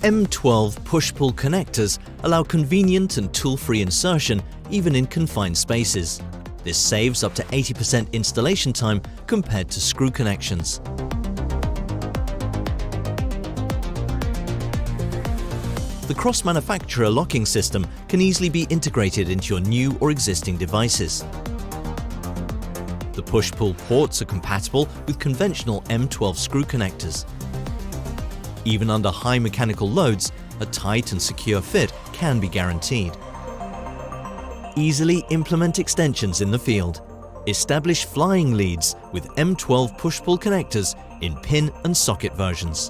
M12 Push-Pull Connectors allow convenient and tool-free insertion even in confined spaces. This saves up to 80% installation time compared to screw connections. The cross-manufacturer locking system can easily be integrated into your new or existing devices. The push-pull ports are compatible with conventional M12 screw connectors. Even under high mechanical loads, a tight and secure fit can be guaranteed. Easily implement extensions in the field. Establish flying leads with M12 push-pull connectors in pin and socket versions.